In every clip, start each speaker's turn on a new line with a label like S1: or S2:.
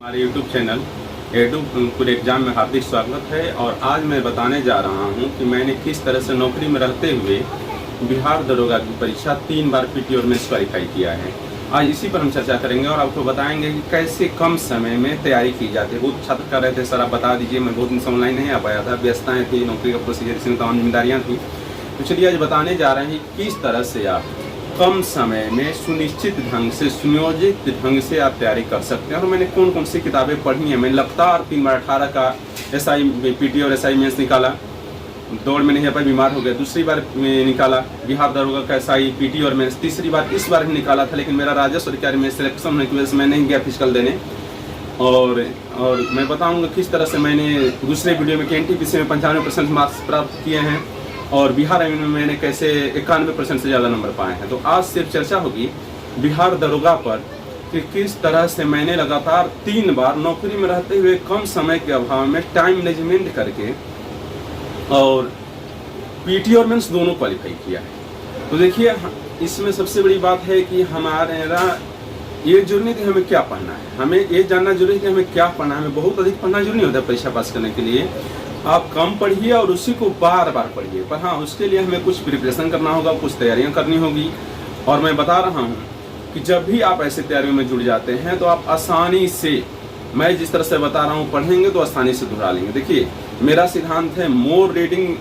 S1: हमारे YouTube channel एडुपुर exam में हार्दिक स्वागत है। और आज मैं बताने जा रहा हूं कि मैंने किस तरह से नौकरी में रहते हुए बिहार दरोगा की परीक्षा 3 बार पीटी और मेंस क्वालिफाई किया है। आज इसी पर हम चर्चा करेंगे और आपको बताएंगे कि कैसे कम समय में तैयारी की जाती है। बहुत छात्र कर रहे थे सर आप बता दीजिए, मैं बहुत दिन से ऑनलाइन नहीं आ पाया था, व्यस्तताएँ थी, नौकरी का प्रोसीजर, इसमें तमाम जिम्मेदारियाँ थी। तो चलिए आज बताने जा रहे हैं किस तरह से आप कम समय में सुनिश्चित ढंग से सुनियोजित ढंग से आप तैयारी कर सकते हैं। और मैंने कौन कौन सी किताबें पढ़ी हैं। मैंने लगातार 3 बार 18 का एसआई पीटी और एसआई मेंस निकाला, दौड़ में नहीं आ पाई, बीमार हो गया। दूसरी बार निकाला बिहार दरोगा का एसआई पीटी और मेंस। तीसरी बार इस बार ही निकाला था, लेकिन मेरा राजस्व अधिकारी में सिलेक्शन होने की वजह से मैं नहीं गया फिजिकल देने। और मैं बताऊंगा किस तरह से मैंने दूसरे वीडियो में एनटीपीसी में 95% मार्क्स प्राप्त किए हैं और बिहार में मैंने कैसे 91% से ज़्यादा नंबर पाए हैं। तो आज सिर्फ चर्चा होगी बिहार दरोगा पर कि किस तरह से मैंने लगातार 3 बार नौकरी में रहते हुए कम समय के अभाव में टाइम मैनेजमेंट करके और पीटी और मेंस दोनों क्वालिफाई किया है। तो देखिए इसमें सबसे बड़ी बात है कि हमारा ये जरूरी नहीं कि हमें क्या पढ़ना है, हमें ये जानना जरूरी है कि हमें क्या पढ़ना है। हमें बहुत अधिक पढ़ना जरूरी नहीं होता परीक्षा पास करने के लिए। आप कम पढ़िए और उसी को बार बार पढ़िए, पर हाँ उसके लिए हमें कुछ प्रिपरेशन करना होगा, कुछ तैयारियां करनी होगी। और मैं बता रहा हूँ कि जब भी आप ऐसे तैयारियों में जुड़ जाते हैं तो आप आसानी से, मैं जिस तरह से बता रहा हूँ पढ़ेंगे तो आसानी से दोहरा लेंगे। देखिए मेरा सिद्धांत है मोर रीडिंग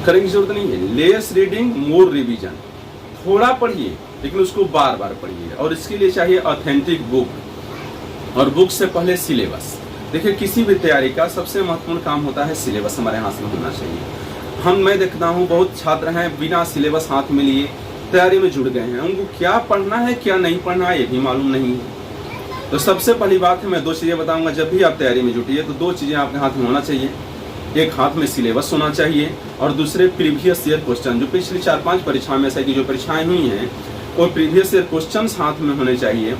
S1: करने की जरूरत नहीं है, लेस रीडिंग मोर रिविजन। थोड़ा पढ़िए लेकिन उसको बार बार पढ़िए। और इसके लिए चाहिए ऑथेंटिक बुक और बुक से पहले सिलेबस। देखिए किसी भी तैयारी का सबसे महत्वपूर्ण काम होता है सिलेबस हमारे हाथ में होना चाहिए। मैं देखता हूँ बहुत छात्र हैं बिना सिलेबस हाथ में लिए तैयारी में जुड़ गए हैं, उनको क्या पढ़ना है क्या नहीं पढ़ना है ये भी मालूम नहीं है। तो सबसे पहली बात है मैं 2 चीज़ें बताऊंगा। जब भी आप तैयारी में जुटिए तो 2 चीज़ें आपके हाथ में होना चाहिए। एक हाथ में सिलेबस होना चाहिए और दूसरे प्रीवियस ईयर क्वेश्चन। जो पिछली 4-5 परीक्षाओं में से की जो परीक्षाएं हुई हैं वो प्रीवियस ईयर क्वेश्चन हाथ में होने चाहिए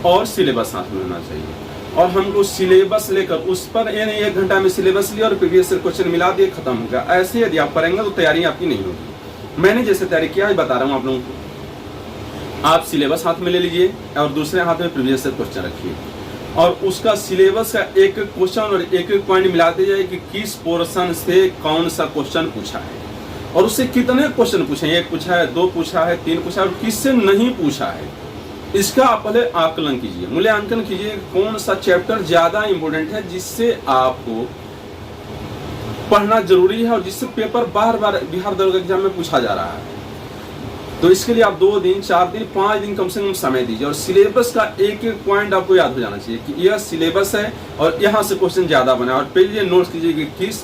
S1: और सिलेबस हाथ में होना चाहिए। और हमको सिलेबस लेकर उस पर 1 घंटा में सिलेबस लिया और प्रीवियस ईयर क्वेश्चन मिला दिए, खत्म हो गया। ऐसे यदि आप करेंगे तो तैयारी आपकी नहीं होगी। मैंने जैसे तैयारी किया है बता रहा हूँ आप लोगों को। आप सिलेबस हाथ में ले लीजिए और दूसरे हाथ में प्रीवियस ईयर क्वेश्चन रखिए और उसका सिलेबस का एक क्वेश्चन और एक पॉइंट मिलाते जाए कि किस पोर्शन से कौन सा क्वेश्चन पूछा है और उससे कितने क्वेश्चन पूछे हैं। 1 पूछा है, 2 पूछा है, 3 पूछा है और किससे नहीं पूछा है। इसका आप पहले आकलन कीजिए, मूल्यांकन कीजिए कौन सा चैप्टर ज्यादा इंपोर्टेंट है जिससे आपको पढ़ना जरूरी है और जिससे पेपर बार बार बिहार दरोगा एग्जाम में पूछा जा रहा है। तो इसके लिए आप 2 दिन 4 दिन 5 दिन कम से कम समय दीजिए और सिलेबस का एक पॉइंट आपको याद हो जाना चाहिए कि यह सिलेबस है और यहाँ से क्वेश्चन ज्यादा बना। और पहले नोट्स कीजिए कि किस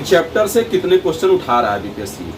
S1: चैप्टर से कितने क्वेश्चन उठा रहा है बीपीएससी।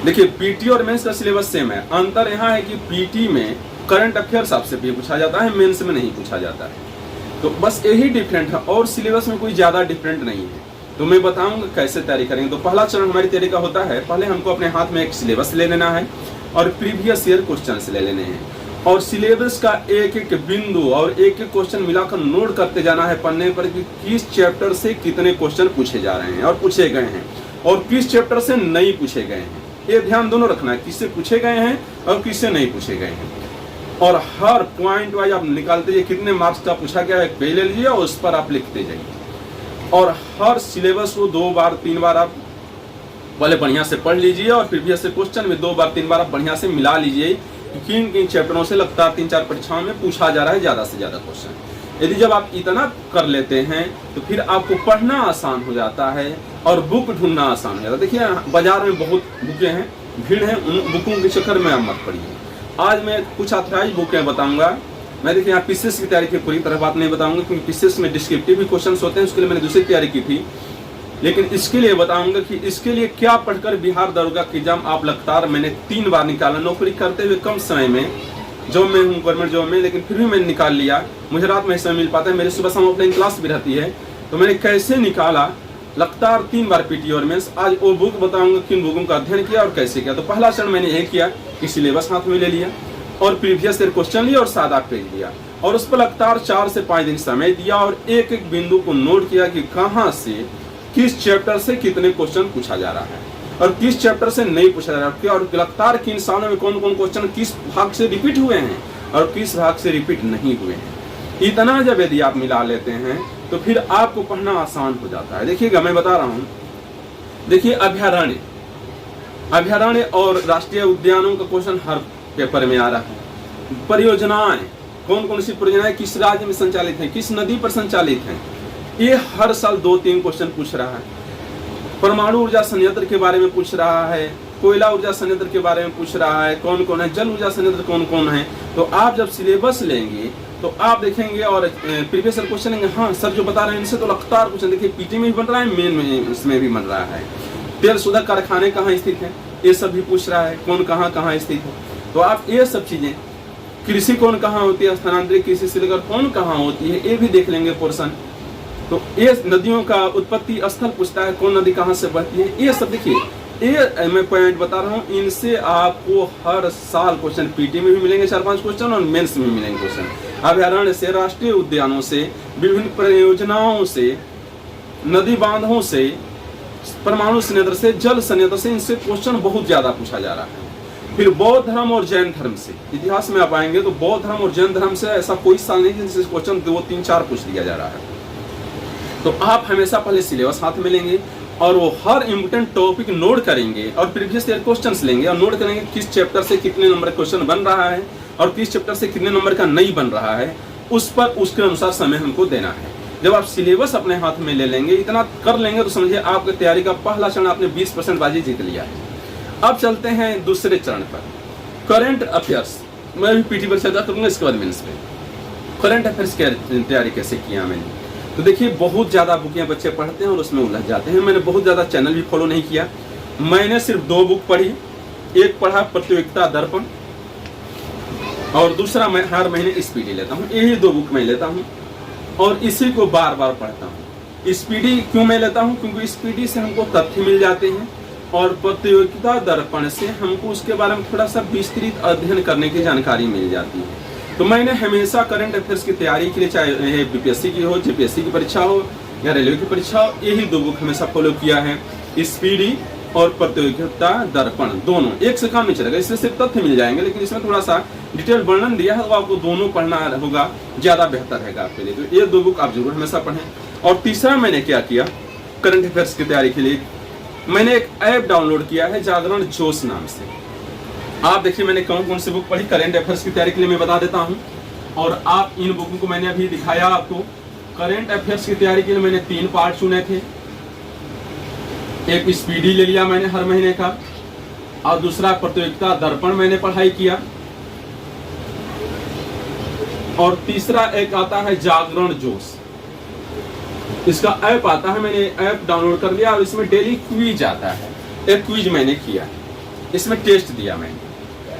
S1: देखिए पीटी और मेंस का सिलेबस सेम है, अंतर यहाँ है कि पीटी में करंट अफेयर्स आपसे भी पूछा जाता है, मेंस में नहीं पूछा जाता है। तो बस यही डिफरेंट है और सिलेबस में कोई ज्यादा डिफरेंट नहीं है। तो मैं बताऊंगा कैसे तैयारी करेंगे। तो पहला चरण हमारी तैयारी का होता है, पहले हमको अपने हाथ में एक सिलेबस ले लेना है और प्रीवियस ईयर क्वेश्चन ले लेने हैं और सिलेबस का एक बिंदु और एक क्वेश्चन मिलाकर नोट करते जाना है पन्ने पर कि किस चैप्टर से कितने क्वेश्चन पूछे जा रहे हैं और पूछे गए हैं और किस चैप्टर से नहीं पूछे गए हैं। ये ध्यान दोनों रखना है, किससे पूछे गए हैं और किससे नहीं पूछे गए हैं। और हर पॉइंट वाइज आप निकालते जाइए कितने मार्क्स का पूछा गया है, पेज ले लीजिए और उस पर आप लिखते जाइए। और हर सिलेबस को 2 बार 3 बार आप पहले बढ़िया से पढ़ लीजिए और प्रीवियस से क्वेश्चन में 2 बार 3 बार आप बढ़िया से मिला लीजिए कि किन किन चैप्टरों से लगातार 3-4 परीक्षाओं में पूछा जा रहा है ज्यादा से ज्यादा क्वेश्चन। यदि जब आप इतना कर लेते हैं तो फिर आपको पढ़ना आसान हो जाता है और बुक ढूंढना आसान हो जाता है। देखिए बाजार में बहुत बुकें हैं, भीड़ है, उन बुकों के चक्कर में आप मत पढ़िए। आज मैं कुछ ऑथराइज्ड बुकें बताऊंगा। मैं देखिए यहाँ पीसीएस की तैयारी की पूरी तरह बात नहीं बताऊंगा क्योंकि पीसीएस में डिस्क्रिप्टिव भी क्वेश्चन होते हैं, उसके लिए मैंने दूसरी तैयारी की थी। लेकिन इसके लिए बताऊंगा कि इसके लिए क्या पढ़कर बिहार दरोगा की एग्जाम आप लगातार मैंने 3 बार निकाला नौकरी करते हुए कम समय में। जॉब में हूँ, गवर्नमेंट जॉब में, लेकिन फिर भी मैंने निकाल लिया। मुझे रात में समय मिल पाता है, मेरी सुबह शाम ऑफलाइन क्लास भी रहती है। तो मैंने कैसे निकाला लगातार 3 बार पीटी और मेंस। आज वो बुक बताऊंगा किन बुकों का अध्ययन किया और कैसे किया। तो पहला चरण मैंने यह किया कि सिलेबस हाथ में ले लिया और प्रीवियस ईयर क्वेश्चन लिया और सादा पेज लिया और उस पर लगातार 4 से 5 दिन समय दिया और एक एक बिंदु को नोट किया कि कहाँ से किस चैप्टर से कितने क्वेश्चन पूछा जा रहा है और किस चैप्टर से नहीं पूछा जा रहा है और लगातार किन सालों में कौन कौन क्वेश्चन किस भाग से रिपीट हुए हैं और किस भाग से रिपीट नहीं हुए हैं। इतना जब यदि आप मिला लेते हैं तो फिर आपको पढ़ना आसान हो जाता है। देखिएगा, मैं बता रहा हूं, देखिए अभयारण्य और राष्ट्रीय उद्यानों का क्वेश्चन हर पेपर में आ रहा है। परियोजनाएं, कौन कौन सी परियोजनाएं किस राज्य में संचालित हैं, किस नदी पर संचालित हैं, ये हर साल 2-3 क्वेश्चन पूछ रहा है। परमाणु ऊर्जा संयंत्र के बारे में पूछ रहा है, कोयला ऊर्जा संयंत्र के बारे में पूछ रहा है, कौन कौन है, जल ऊर्जा संयंत्र कौन कौन है। तो आप जब सिलेबस लेंगे तो आप देखेंगे और प्रीवियस क्वेश्चन लेंगे, हाँ सर जो बता रहे हैं इनसे तो लगातार क्वेश्चन, देखिए पीटी में भी बन रहा है, मेन में इसमें भी बन रहा है। तेल शोधक कारखाने कहाँ स्थित है, ये सब भी पूछ रहा है, कौन कहाँ कहाँ स्थित है। तो आप ये सब चीजें, कृषि कौन कहाँ होती है, स्थानांतरित कृषि से लेकर कौन कहाँ होती है, ये भी देख लेंगे पोर्शन। तो ये नदियों का उत्पत्ति स्थल पूछता है, कौन नदी कहाँ से बहती है, ये सब देखिए, ये मैं पॉइंट बता रहा हूँ। इनसे आपको हर साल क्वेश्चन पीटी में भी मिलेंगे 4-5 क्वेश्चन और मेंस में मिलेंगे क्वेश्चन। अभयारण्य से, राष्ट्रीय उद्यानों से, विभिन्न परियोजनाओं से, नदी बांधों से, परमाणु संयंत्र से, जल संयंत्र से, इनसे क्वेश्चन बहुत ज्यादा पूछा जा रहा है। फिर बौद्ध धर्म और जैन धर्म से, इतिहास में आप आएंगे तो बौद्ध धर्म और जैन धर्म से ऐसा कोई साल नहीं जिससे क्वेश्चन 2-3-4 पूछ लिया जा रहा है। तो आप हमेशा पहले सिलेबस हाथ में लेंगे और वो हर इम्पोर्टेंट टॉपिक नोट करेंगे और प्रीवियस ईयर क्वेश्चंस लेंगे और नोट करेंगे किस चैप्टर से कितने नंबर क्वेश्चन बन रहा है और किस चैप्टर से कितने नंबर का नहीं बन रहा है, उस पर उसके अनुसार समय हमको देना है। जब आप सिलेबस अपने हाथ में ले लेंगे, इतना कर लेंगे, तो समझिए आपकी तैयारी का पहला चरण आपने 20% बाजी जीत लिया है। अब चलते हैं दूसरे चरण पर, करंट अफेयर्स। मैं भी पीटी पर चर्चा करूंगा, इसके बाद मेंस पे करंट अफेयर्स की तैयारी कैसे किया मैंने। तो देखिए, बहुत ज़्यादा बुकें बच्चे पढ़ते हैं और उसमें उलझ जाते हैं। मैंने बहुत ज़्यादा चैनल भी फॉलो नहीं किया, मैंने सिर्फ 2 बुक पढ़ी। एक पढ़ा प्रतियोगिता दर्पण और दूसरा मैं हर महीने स्पीडी लेता हूँ। यही 2 बुक मैं लेता हूँ और इसी को बार बार पढ़ता हूँ। स्पीडी क्यों मैं लेता हूँ, क्योंकि स्पीडी से हमको तथ्य मिल जाते हैं और प्रतियोगिता दर्पण से हमको उसके बारे में थोड़ा सा विस्तृत अध्ययन करने की जानकारी मिल जाती है। तो मैंने हमेशा करंट अफेयर्स की तैयारी के लिए, चाहे बीपीएससी की हो, जेपीएससी की परीक्षा हो या रेलवे की परीक्षा हो, यही 2 बुक हमेशा फॉलो किया है, स्पीडी और प्रतियोगिता दर्पण। दोनों एक से काम नहीं चलेगा, इसमें सिर्फ तथ्य मिल जाएंगे, लेकिन इसमें थोड़ा सा डिटेल वर्णन दिया है तो आपको दोनों पढ़ना होगा, ज्यादा बेहतर रहेगा आपके लिए। तो ये 2 बुक आप जरूर हमेशा पढ़ें। और तीसरा मैंने क्या किया करंट अफेयर्स की तैयारी के लिए, मैंने एक ऐप डाउनलोड किया है जागरण जोश नाम से। आप देखिए मैंने कौन कौन सी बुक पढ़ी करंट अफेयर्स की तैयारी के लिए मैं बता देता हूं, और आप इन बुकों को मैंने अभी दिखाया आपको। करंट अफेयर्स की तैयारी के लिए मैंने 3 पार्ट चुने थे। एक स्पीडी ले लिया मैंने हर महीने का, और दूसरा प्रतियोगिता दर्पण मैंने पढ़ाई किया, और तीसरा एक आता है जागरण जोश। इसका ऐप आता है, मैंने ऐप डाउनलोड कर लिया और इसमें डेली क्विज आता है। एक क्विज मैंने किया, इसमें टेस्ट दिया मैंने,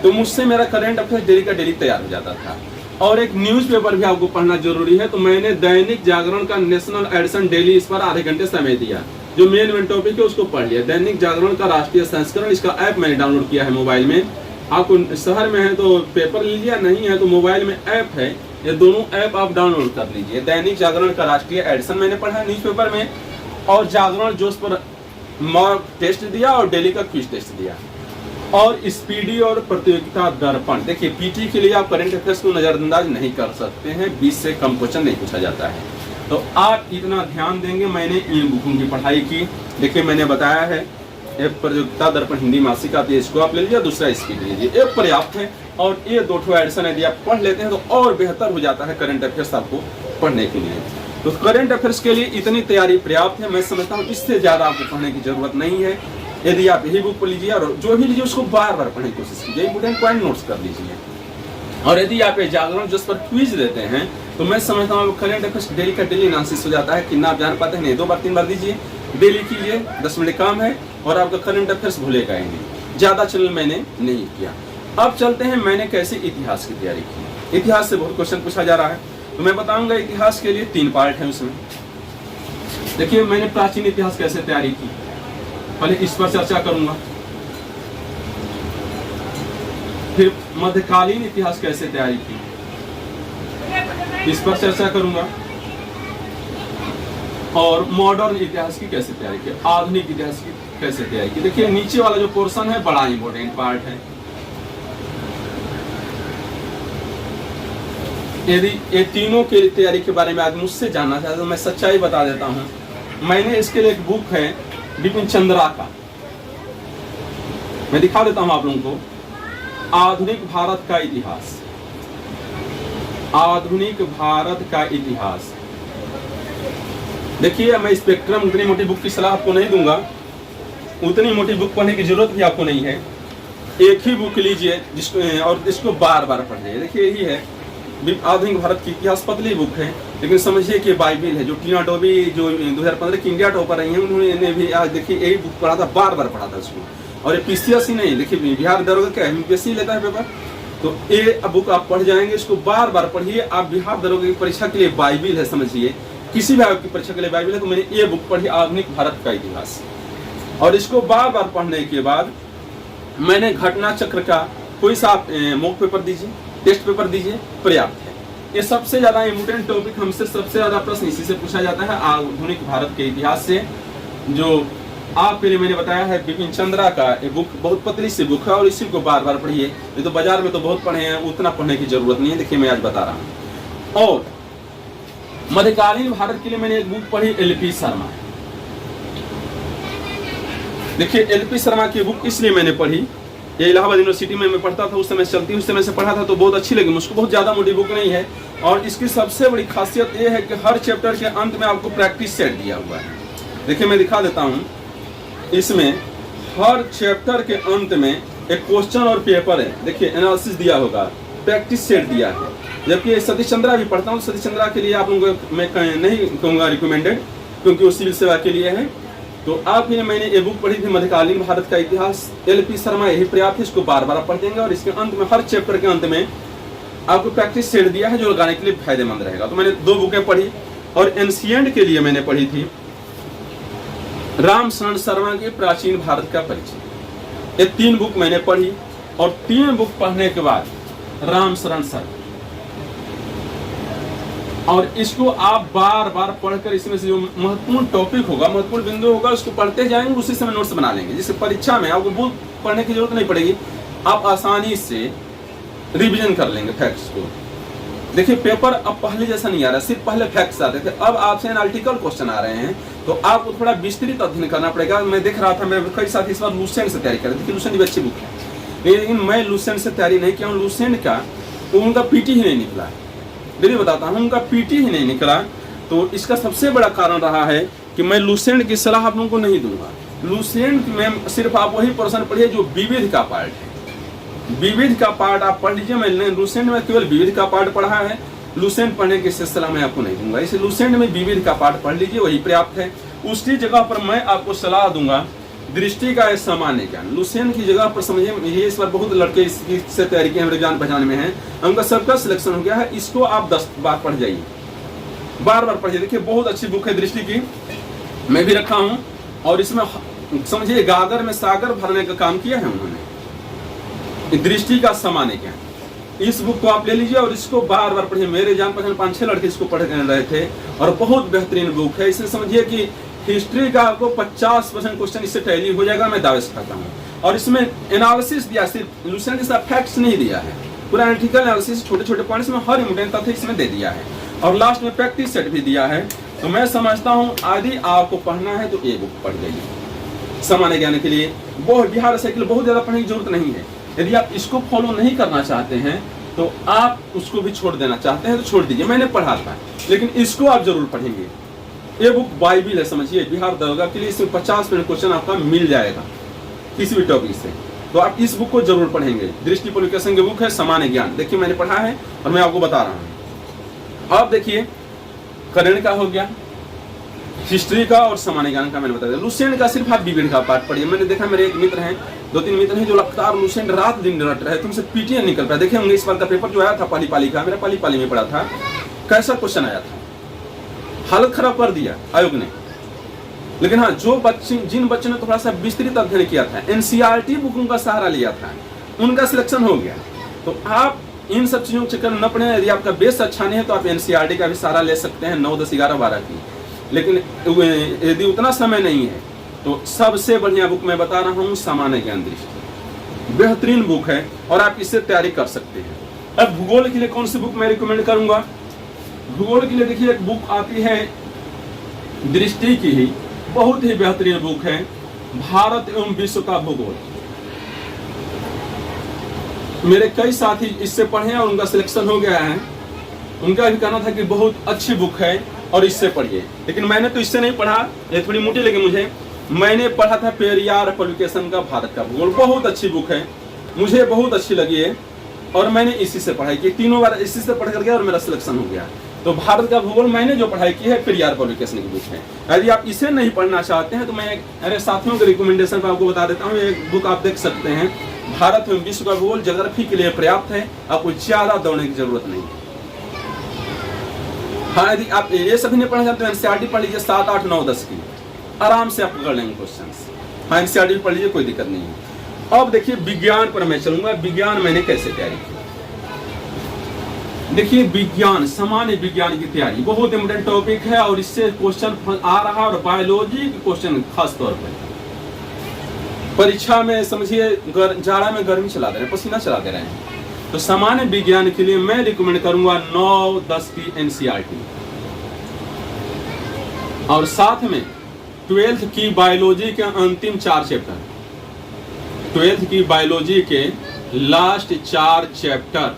S1: तो मुझसे मेरा करंट अफेयर्स डेली का डेली तैयार हो जाता था। और एक न्यूज़पेपर भी आपको पढ़ना जरूरी है, तो मैंने दैनिक जागरण का नेशनल एडिशन डेली, इस पर आधे घंटे समय दिया। जो मेन टॉपिक है उसको पढ़ लिया। दैनिक जागरण का राष्ट्रीय संस्करण, इसका ऐप मैंने डाउनलोड किया है मोबाइल में। आपको शहर में है तो पेपर लीजिए, नहीं है तो मोबाइल में ऐप है, ये दोनों ऐप आप डाउनलोड कर लीजिए। दैनिक जागरण का राष्ट्रीय एडिशन मैंने पढ़ा न्यूज़पेपर में, और जागरण जोश पर मॉक टेस्ट दिया और डेली का क्विज टेस्ट दिया। और स्पीडी और प्रतियोगिता दर्पण, देखिए पीटी के लिए आप करंट अफेयर्स को नजरअंदाज नहीं कर सकते हैं, 20 से कम क्वेश्चन नहीं पूछा जाता है, तो आप इतना ध्यान देंगे। मैंने इन बुकों की पढ़ाई की, देखिए मैंने बताया है, एक प्रतियोगिता दर्पण हिंदी मासिक आती है, इसको आप ले लीजिए, दूसरा स्पीडी लीजिए, एक पर्याप्त है। और ये 2 एडिशन यदि आप पढ़ लेते हैं तो और बेहतर हो जाता है करंट अफेयर्स आपको पढ़ने के लिए। तो करंट अफेयर्स के लिए इतनी तैयारी पर्याप्त है, मैं समझता हूँ इससे ज्यादा आपको पढ़ने की जरूरत नहीं है। यदि आप यही बुक पढ़ लीजिए और जो भी लीजिए उसको बार बार पढ़ने की कोशिश कीजिए, इंपोर्टेंट पॉइंट नोट्स कर लीजिए। और यदि आप ये जागरण जिस पर क्विज देते हैं तो मैं समझता हूँ करंट अफेयर्स डेली का डेली एनालिसिस हो जाता है। कितना आप जान पाते हैं, नहीं 2 बार 3 बार दीजिए, डेली कीजिए, 10 मिनट काम है और आपका करंट अफेयर्स भूलेगा ही नहीं। ज्यादा चैनल मैंने नहीं किया। अब चलते हैं मैंने कैसे इतिहास की तैयारी की। इतिहास से बहुत क्वेश्चन पूछा जा रहा है, तो मैं बताऊंगा इतिहास के लिए 3 पार्ट है उसमें। देखिए मैंने प्राचीन इतिहास कैसे तैयारी की, पहले इस पर चर्चा करूंगा, फिर मध्यकालीन इतिहास कैसे तैयारी की, इस पर चर्चा करूंगा, और मॉडर्न इतिहास की कैसे तैयारी की, आधुनिक इतिहास की कैसे तैयारी की। देखिए नीचे वाला जो पोर्शन है बड़ा इंपॉर्टेंट पार्ट है। यदि ये तीनों की तैयारी के बारे में आज मुझसे जानना चाहते तो मैं सच्चाई बता देता हूँ। मैंने इसके लिए एक बुक है बिपिन चंद्रा का, मैं दिखा देता हूँ आप लोगों को। आधुनिक भारत का इतिहास, आधुनिक भारत का इतिहास। देखिए, मैं स्पेक्ट्रम उतनी मोटी बुक की सलाह आपको नहीं दूंगा, उतनी मोटी बुक पढ़ने की जरूरत भी आपको नहीं है। एक ही बुक लीजिए जिसको और इसको बार बार पढ़िए। देखिए, यही है आधुनिक भारत की इतिहास, पतली बुक है, लेकिन समझिए कि बाइबिल है। जो टीना डोबी जो 2015 की इंडिया टॉपर रही हैं, उन्होंने भी आज देखिए यही बुक पढ़ा था, बार बार पढ़ा था उसको। और ये पीसीएस ही नहीं, देखिए बिहार दरोगा क्या एमपीएससी लेता है पेपर, तो ये बुक आप पढ़ जाएंगे, इसको बार बार पढ़िए। आप बिहार दरोगा की परीक्षा के लिए बाइबिल है, समझिए किसी भी आपकी परीक्षा के लिए बाइबिल है। तो मैंने ये बुक पढ़ी, आधुनिक भारत का इतिहास, और इसको बार बार पढ़ने के बाद मैंने घटना चक्र का कोई सा मॉक पेपर दीजिए, टेस्ट पेपर दीजिए, पर्याप्त है। ये सबसे ज्यादा इम्पोर्टेंट टॉपिक, हमसे सबसे ज्यादा प्रश्न इसी से पूछा जाता है, आधुनिक भारत के इतिहास से। जो आपके लिए मैंने बताया है बिपिन चंद्रा का ये बुक, बहुत पतली सी बुक है, और इसी को बार बार पढ़िए। ये तो बाजार में तो बहुत पढ़े हैं, उतना पढ़ने की जरूरत नहीं है। देखिए, मैं आज बता रहा हूँ। और मध्यकालीन भारत के लिए मैंने एक बुक पढ़ी, एलपी शर्मा। देखिए, एलपी शर्मा की बुक इसलिए मैंने पढ़ी, ये इलाहाबाद यूनिवर्सिटी में मैं पढ़ता था, उस समय चलती, उस समय से पढ़ा था, तो बहुत अच्छी लगी मुझको। बहुत ज्यादा मोटी बुक नहीं है, और इसकी सबसे बड़ी खासियत ये है कि हर चैप्टर के अंत में आपको प्रैक्टिस सेट दिया हुआ है। देखिए, मैं दिखा देता हूँ। इसमें हर चैप्टर के अंत में एक क्वेश्चन और पेपर है। देखिए, एनालिसिस दिया होगा, प्रैक्टिस सेट दिया है। जबकि सतीश चंद्रा भी पढ़ता हूँ, सतीश चंद्रा के लिए आप लोगों को मैं नहीं कहूँगा रिकमेंडेड, क्योंकि वो सिविल सेवा के लिए है। तो आप ये मैंने ये बुक पढ़ी थी, मध्यकालीन भारत का इतिहास, एलपी शर्मा, यही पर्याप्त है। इसको बार बार पढ़ देंगे, और इसके अंत में हर चैप्टर के अंत में आपको प्रैक्टिस सेट दिया है, जो लगाने के लिए फायदेमंद रहेगा। तो मैंने 2 बुकें पढ़ी, और एंशिएंट के लिए मैंने पढ़ी थी राम शरण शर्मा के प्राचीन भारत का परिचय। ये 3 बुक मैंने पढ़ी, और 3 बुक पढ़ने के बाद राम शरण शर्मा, और इसको आप बार बार पढ़कर इसमें से जो महत्वपूर्ण टॉपिक होगा, महत्वपूर्ण बिंदु होगा, उसको पढ़ते जाएंगे, उसी समय नोट्स बना लेंगे, जिससे परीक्षा में आपको बुक पढ़ने की जरूरत नहीं पड़ेगी, आप आसानी से रिवीजन कर लेंगे फैक्ट्स को। देखिए, पेपर अब पहले जैसा नहीं आ रहा, सिर्फ पहले फैक्ट्स आते थे, अब आपसे एनालिटिकल क्वेश्चन आ रहे हैं, तो आपको थोड़ा विस्तृत अध्ययन करना पड़ेगा। मैं देख रहा था, मेरे कई साथी इस बार लूसेंट से तैयारी कर रहे थे, लूसेंट भी अच्छी बुक है, लेकिन मैं लूसेंट से तैयारी नहीं किया हूँ। लूसेंट का तो उनका पीटी ही नहीं निकला, मेरी बताता हूँ, उनका पीटी ही नहीं निकला। तो इसका सबसे बड़ा कारण रहा है कि मैं लूसेंट की सलाह आप लोगों को नहीं दूंगा। लूसेंट में सिर्फ आप वही पोर्शन पढ़िए जो विविध का पार्ट है, विविध का पार्ट आप पढ़ लीजिए। मैं लूसेंट में केवल विविध का पार्ट पढ़ा है, लूसेंट पढ़ने की सलाह मैं आपको नहीं दूंगा। इसे लूसेंट में विविध का पार्ट पढ़ लीजिए, वही पर्याप्त है। उसकी जगह पर मैं आपको सलाह दूंगा दृष्टि का सामान्य ज्ञान। लूसेंट की जगह पर समझिए, ये इस बार बहुत लड़के इससे तैयारी की मेरे जान पहचान में हैं, उनका सबका सिलेक्शन हो गया है। इसको आप 10 बार पढ़ जाइए, बार बार पढ़िए। देखिए, बहुत अच्छी बुक है दृष्टि की, मैं भी रखा हूँ, और इसमें समझिए गागर में सागर भरने का काम किया है उन्होंने, दृष्टि का सामान्य ज्ञान। इस बुक को आप ले लीजिए, और इसको बार बार पढ़िए। मेरे जान पहचान 5-6 लड़के इसको पढ़ रहे थे, और बहुत बेहतरीन बुक है। इससे समझिए कि हिस्ट्री का आपको 50% क्वेश्चन इससे टैली हो जाएगा, मैं दावे से कहता हूँ। और इसमें एनालिसिस दिया, सिर्फ लूसेंट के साथ फैक्ट्स नहीं दिया है, पूरा एनालिटिकल एनालिसिस, छोटे छोटे पॉइंट्स में हर इम्पोर्टेंट तथ्य इसमें दे दिया है, और लास्ट में प्रैक्टिस सेट भी दिया है। तो मैं समझता हूँ यदि आपको पढ़ना है तो ये बुक पढ़ जाइए सामान्य ज्ञान के लिए। बहुत बिहार से के लिए बहुत ज्यादा पढ़ने की जरूरत नहीं है। यदि आप इसको फॉलो नहीं करना चाहते हैं, तो आप उसको भी छोड़ देना चाहते हैं तो छोड़ दीजिए। मैंने पढ़ा था, लेकिन इसको आप जरूर पढ़ेंगे। ये बुक बाइबिल है, समझिए बिहार दरोगा के लिए। इसमें 50% क्वेश्चन आपका मिल जाएगा किसी भी टॉपिक से, तो आप इस बुक को जरूर पढ़ेंगे। दृष्टि पब्लिकेशन की बुक है सामान्य ज्ञान। देखिए, मैंने पढ़ा है और मैं आपको बता रहा हूँ। अब देखिए, करंट का हो गया, हिस्ट्री का और सामान्य ज्ञान का मैंने बता दिया। लूसेंट का सिर्फ आप विभिन्न का पार्ट पढ़िए। मैंने देखा, मेरे एक मित्र हैं, 2-3 मित्र हैं जो लगातार लूसेंट रात दिन रट रहे, तुमसे पीटीएन निकल पाया। देखे होंगे इस बार का पेपर जो आया था पाली पाली का, मेरा पाली पाली में पढ़ा था, कैसा क्वेश्चन आया था, हालत खराब कर दिया आयोग ने। लेकिन हाँ, जो बच्चे, जिन बच्चों ने थोड़ा सा विस्तृत अध्ययन किया था, एनसीईआरटी बुकों का सहारा लिया था, उनका सिलेक्शन हो गया। तो आप इन सब चीजों के चक्कर न पड़े। यदि आपका बेस अच्छा नहीं है तो आप एनसीईआरटी का भी सहारा ले सकते हैं, 9, 10, 11, 12 की। लेकिन यदि उतना समय नहीं है तो सबसे बढ़िया बुक मैं बता रहा हूँ सामान्य ज्ञान दृष्टि, बेहतरीन बुक है, और आप इससे तैयारी कर सकते हैं। अब भूगोल के लिए कौन सी बुक मैं रिकमेंड करूंगा? भूगोल के लिए देखिए एक बुक आती है दृष्टि की ही, बहुत ही बेहतरीन बुक है, भारत एवं विश्व का भूगोल। मेरे कई साथी इससे पढ़े और उनका सिलेक्शन हो गया है। उनका भी कहना था कि बहुत अच्छी बुक है और इससे पढ़िए, लेकिन मैंने तो इससे नहीं पढ़ा, ये थोड़ी मोटी लगी मुझे। मैंने पढ़ा था पेरियार पब्लिकेशन का भारत का भूगोल, बहुत अच्छी बुक है, मुझे बहुत अच्छी लगी है और मैंने इसी से पढ़ाई की, 3 बार इसी से पढ़ कर गया और मेरा सिलेक्शन हो गया। तो भारत का भूगोल मैंने जो पढ़ाई की है पेरियार पब्लिकेशन की बुक है। यदि आप इसे नहीं पढ़ना चाहते हैं तो मैं मेरे साथियों के रिकमेंडेशन पर आपको बता देता हूँ, एक बुक आप देख सकते हैं, भारत एवं विश्व का भूगोल, ज्योग्राफी के लिए पर्याप्त है, आपको ज्यादा दौड़ने की जरूरत नहीं। हाँ, यदि आप ये सभी नहीं पढ़ना चाहते तो एनसीईआरटी पढ़ लीजिए, 7, 8, 9, 10 की आराम से आप पकड़ लेंगे क्वेश्चन। हाँ, एनसीईआरटी पढ़ लीजिए, कोई दिक्कत नहीं है। अब देखिए विज्ञान पर मैं चलूंगा, विज्ञान मैंने कैसे तैयारी की। देखिए विज्ञान, सामान्य विज्ञान की तैयारी बहुत इंपोर्टेंट टॉपिक है और इससे क्वेश्चन आ रहा है, और बायोलॉजी के क्वेश्चन खास तौर पर परीक्षा में समझिए जाड़ा में गर्मी चला दे रहे हैं, पसीना चला दे रहे हैं। तो सामान्य विज्ञान के लिए मैं रिकमेंड करूंगा 9, 10 की एनसीईआरटी और साथ में 12th की बायोलॉजी के अंतिम 4 चैप्टर, 12th की बायोलॉजी के लास्ट 4 चैप्टर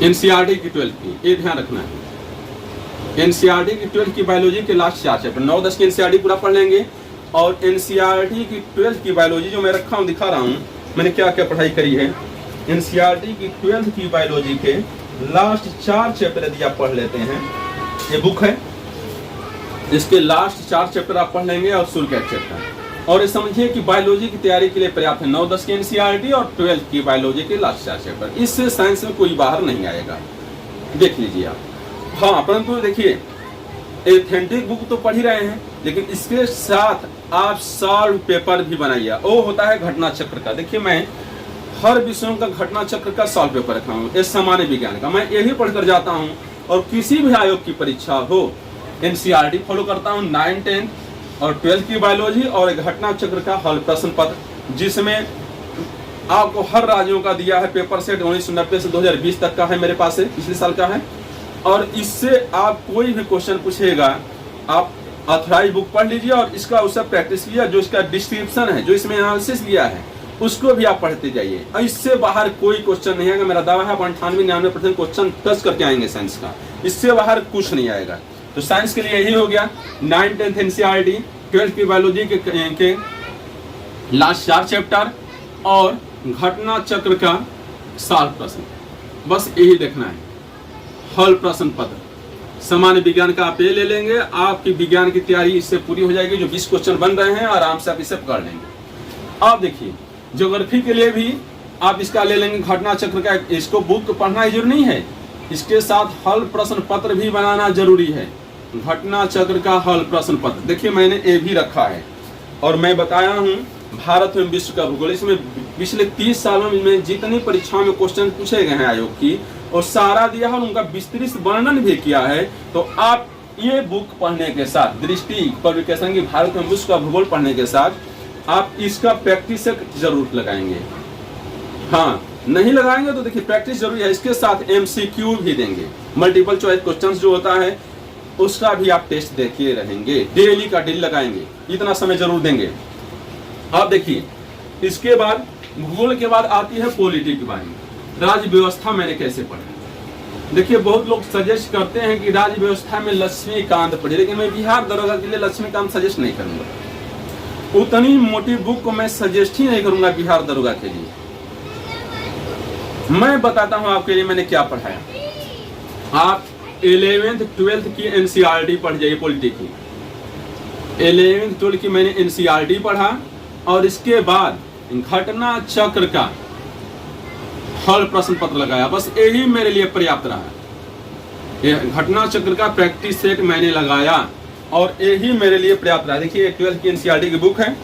S1: एनसीईआरटी की 12th की, ये ध्यान रखना है। एनसीईआरटी की 12th की बायोलॉजी के लास्ट 4 चैप्टर, 9, 10 की एनसीईआरटी पूरा पढ़ लेंगे और एनसीईआरटी की 12th की बायोलॉजी जो मैं रखा हूं, दिखा रहा हूं मैंने क्या क्या पढ़ाई करी है। एनसीईआरटी की 12th की बायोलॉजी के लास्ट 4 चैप्टर यदि आप पढ़ लेते हैं, ये बुक है, इसके लास्ट 4 चैप्टर आप पढ़ लेंगे और शुरू का चैप्टर, और ये समझिए कि बायोलॉजी की तैयारी के लिए पर्याप्त है 9, 10 की एनसीईआरटी और 12th की बायोलॉजी के लास्ट 4 चैप्टर। इससे साइंस में कोई बाहर नहीं आएगा, देख लीजिए आप। हाँ, परंतु देखिए एथेंटिक बुक तो पढ़ ही रहे हैं, लेकिन इसके साथ आप सॉल्व पेपर भी बनाइए, वो होता है घटना चक्र का। देखिए मैं हर विषयों का घटना चक्र का सॉल्व पेपर रखा हूँ, ये सामान्य विज्ञान का मैं यही पढ़कर जाता हूँ, और किसी भी आयोग की परीक्षा हो एनसीईआरटी फॉलो करता हूँ, 9, 10 और 12th की बायोलॉजी और एक घटना चक्र का हल प्रश्न पत्र, जिसमें आपको हर राज्यों का दिया है पेपर सेट, 1990 से 2020 तक का है मेरे पास है, पिछले साल का है। और इससे आप कोई भी क्वेश्चन पूछेगा आप ऑथराइज बुक पढ़ लीजिए और इसका उससे प्रैक्टिस कीजिए, जो इसका डिस्क्रिप्शन है, जो इसमें एनालिसिस दिया है, उसको भी आप पढ़ते जाइए। और इससे बाहर कोई क्वेश्चन नहीं आएगा, मेरा दावा है 98-99% क्वेश्चन टच करके आएंगे साइंस का, इससे बाहर कुछ नहीं आएगा। तो साइंस के लिए यही हो गया 9, 10 एनसीईआरटी, 12th की बायोलॉजी के लास्ट 4 चैप्टर और घटना चक्र का 7 प्रश्न, बस यही देखना है। हल प्रश्न पत्र सामान्य विज्ञान का आप ये ले लेंगे, आपकी विज्ञान की तैयारी इससे पूरी हो जाएगी। जो 20 क्वेश्चन बन रहे हैं आराम से आप इसे पकड़ लेंगे। अब देखिए ज्योग्राफी के लिए भी आप इसका ले लेंगे घटना चक्र का, इसको बुक पढ़ना जरूरी नहीं है, इसके साथ हल प्रश्न पत्र भी बनाना जरूरी है। घटना चक्र का हल प्रश्न पत्र देखिए मैंने ये भी रखा है और मैं बताया हूँ भारत एवं विश्व का भूगोल, इसमें पिछले 30 सालों में जितनी परीक्षाओं में क्वेश्चन पूछे गए हैं आयोग की, और सारा दिया है और उनका विस्तृत वर्णन भी किया है। तो आप ये बुक पढ़ने के साथ, दृष्टि पब्लिकेशन की भारत एवं विश्व का भूगोल पढ़ने के साथ आप इसका प्रैक्टिस जरूर लगाएंगे। हाँ, नहीं लगाएंगे तो देखिए प्रैक्टिस जरूरी है, इसके साथ एमसीक्यू भी देंगे, मल्टीपल चॉइस क्वेश्चंस जो होता है उसका भी आप टेस्ट देखिए रहेंगे, डेली का डेली लगाएंगे, इतना समय जरूर देंगे। आप देखिए इसके बाद भूगोल के बाद आती है पॉलिटी की बारी, राज्य व्यवस्था मैंने कैसे पढ़ा। देखिए बहुत लोग सजेस्ट करते हैं कि राज्य व्यवस्था में लक्ष्मीकांत पढ़े, लेकिन मैं बिहार दरोगा के लिए लक्ष्मीकांत सजेस्ट नहीं करूंगा, उतनी मोटी बुक को मैं सजेस्ट ही नहीं करूंगा बिहार दरोगा के लिए। मैं बताता हूं आपके लिए मैंने क्या पढ़ाया। आप 11th 12th की एनसीईआरटी पढ़ जाइए, पॉलिटी की 11th 12th की मैंने एनसीईआरटी पढ़ा और इसके बाद घटना चक्र का हल प्रश्न पत्र लगाया, बस यही मेरे लिए पर्याप्त रहा। ये घटना चक्र का प्रैक्टिस सेट मैंने लगाया और यही मेरे लिए पर्याप्त रहा। देखिए 12th की एनसीईआरटी की बुक है,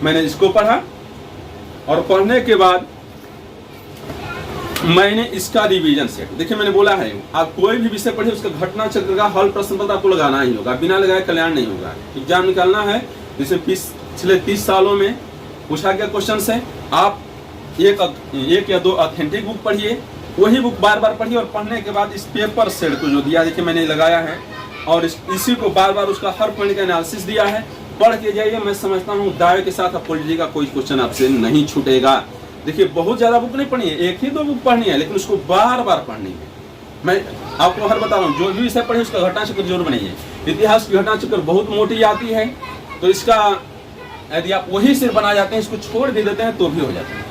S1: मैंने इसको पढ़ा और पढ़ने के बाद मैंने इसका रिवीजन सेट, देखिए मैंने बोला है आप कोई भी विषय पढ़िए उसका घटना चक्र का हल प्रश्न पत्र आपको लगाना ही होगा, बिना लगाए कल्याण नहीं होगा। एग्जाम निकालना है, जैसे पिछले 30 सालों में पूछा गया क्वेश्चन है, आप एक या दो ऑथेंटिक बुक पढ़िए, वही बुक बार बार पढ़िए, और पढ़ने के बाद इस पेपर सेट को जो दिया देखिए मैंने लगाया है, और इसी को बार बार उसका हर पॉइंट का एनालिसिस दिया है, पढ़ के जाइए। मैं समझता हूँ दावे के साथ पॉलिटी का कोई क्वेश्चन आपसे नहीं छूटेगा। देखिए बहुत ज़्यादा बुक नहीं पढ़नी है, एक ही दो बुक पढ़नी है, लेकिन उसको बार बार पढ़नी है। मैं आपको हर बता रहा हूँ, जो भी विषय पढ़े उसका घटना चक्र जरूर बनाइए। इतिहास की घटना चक्र बहुत मोटी आती है, तो इसका यदि आप वही सिर्फ बना जाते हैं, इसको छोड़ भी देते हैं तो भी हो जाता है।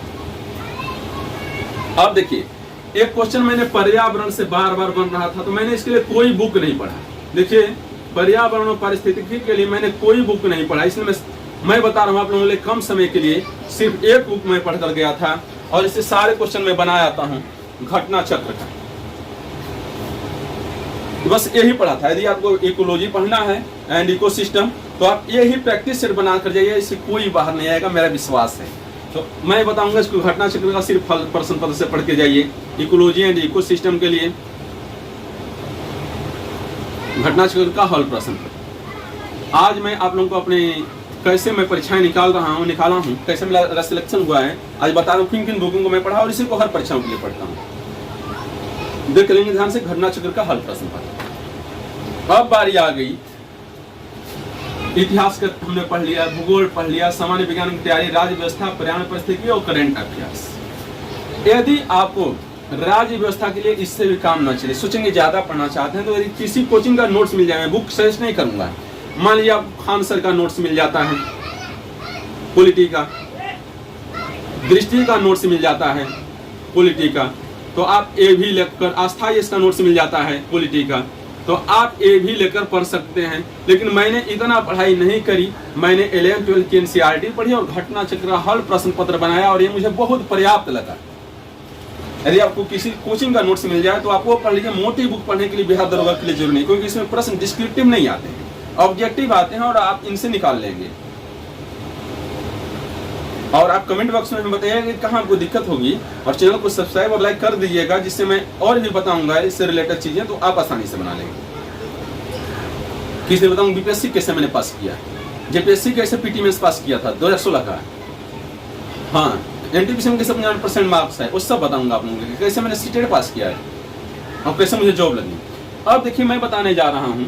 S1: अब देखिए एक क्वेश्चन मैंने पर्यावरण से बार बार बन रहा था, तो मैंने इसके लिए कोई बुक नहीं पढ़ा। देखिए पर्यावरण और पारिस्थितिकी के लिए मैंने कोई बुक नहीं पढ़ा, इसलिए मैं बता रहा हूँ आप लोगों के लिए कम समय के लिए सिर्फ एक बुक मैं पढ़ कर गया था, और इससे सारे क्वेश्चन मैं बना आता हूँ घटना चक्र का। बस यही पढ़ा था। यदि आपको इकोलॉजी पढ़ना है एंड इकोसिस्टम, तो आप यही प्रैक्टिस सेट बना कर जाइए, इससे कोई बाहर नहीं आएगा, मेरा विश्वास है। तो मैं बताऊंगा इसको घटना चक्र का सिर्फ प्रश्न पत्र से पढ़ के जाइए। इकोलॉजी एंड इकोसिस्टम के लिए घटना चक्र का हल प्रश्न। आज मैं आप लोगों को अपने कैसे मैं परीक्षाएं निकाला हूँ, कैसे मेरा सिलेक्शन हुआ है, आज बता रहा हूँ किन किन बुकों को मैं पढ़ा और इसी को हर परीक्षाओं के लिए पढ़ता हूँ। देख लेंगे ध्यान से घटना चक्र का हल प्रश्न पढ़। अब बारी आ गई, इतिहास का हमने पढ़ लिया, भूगोल पढ़ लिया, सामान्य विज्ञान की तैयारी, राज्य व्यवस्था, पर्यावरण परिस्थिति और करंट अफेयर्स। यदि आपको राज्य व्यवस्था के लिए इससे भी काम न चले, सोचेंगे ज्यादा पढ़ना चाहते हैं, तो यदि किसी कोचिंग का नोट्स मिल जाए, बुक सजेस्ट नहीं करूंगा। मान लीजिए आप खान सर का नोट्स मिल जाता है पॉलिटी का, दृष्टि का नोट्स मिल जाता है पॉलिटी का, तो आप ये भी लेकर, आस्था इसका नोट्स मिल जाता है पॉलिटी का, तो आप ये भी लेकर पढ़ सकते हैं। लेकिन मैंने इतना पढ़ाई नहीं करी, मैंने 11th-12th की NCERT पढ़ी और घटना चक्र का हल प्रश्न पत्र बनाया, और ये मुझे बहुत पर्याप्त लगा। यदि आपको किसी कोचिंग का नोट्स मिल जाए तो आप वो पढ़ लीजिए। मोटी बुक पढ़ने के लिए बिहार दरोगा के लिए जरूरी नहीं, क्योंकि इसमें प्रश्न डिस्क्रिप्टिव नहीं आते हैं, ऑब्जेक्टिव आते हैं, और आप इनसे निकाल लेंगे। और आप कमेंट बॉक्स में हमें बताइएगा कि कहाँ आपको दिक्कत होगी, और चैनल को सब्सक्राइब और लाइक कर दीजिएगा, जिससे मैं और भी बताऊंगा इससे रिलेटेड चीजें, तो आप आसानी से बना लेंगे। किसी बताऊँ बीपीएससी कैसे मैंने पास किया, जेपीएससी कैसे पीटी में पास किया था 2016 का, हाँ एनटीपीसी में कैसे 50% मार्क्स है, उस सब बताऊंगा आप लोगों को, कैसे मैंने सीटेट पास किया है और कैसे मुझे जॉब लगी। अब देखिए मैं बताने जा रहा हूँ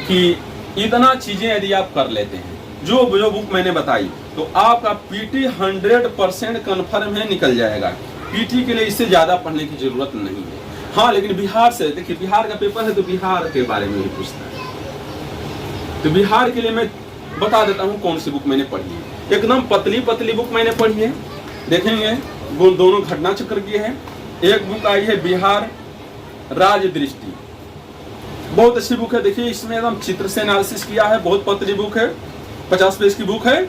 S1: कि इतना चीजें यदि आप कर लेते हैं, जो बुक मैंने बताई, तो आपका पीटी 100% कन्फर्म है, निकल जाएगा। पीटी के लिए इससे ज्यादा पढ़ने की जरूरत नहीं है। हाँ लेकिन बिहार से, देखिए बिहार का पेपर है तो बिहार के बारे में ही पूछता है, तो बिहार के लिए मैं बता देता हूँ कौन सी बुक मैंने पढ़ी है। एकदम पतली पतली बुक मैंने पढ़ी है, देखेंगे वो दोनों घटना चक्र की है। एक बुक आई है बिहार राज्य दृष्टि, बहुत अच्छी बुक है। देखिए इसमें एकदम चित्र से एनालिसिस किया है, बहुत पतली बुक है, 50 पेज की बुक है,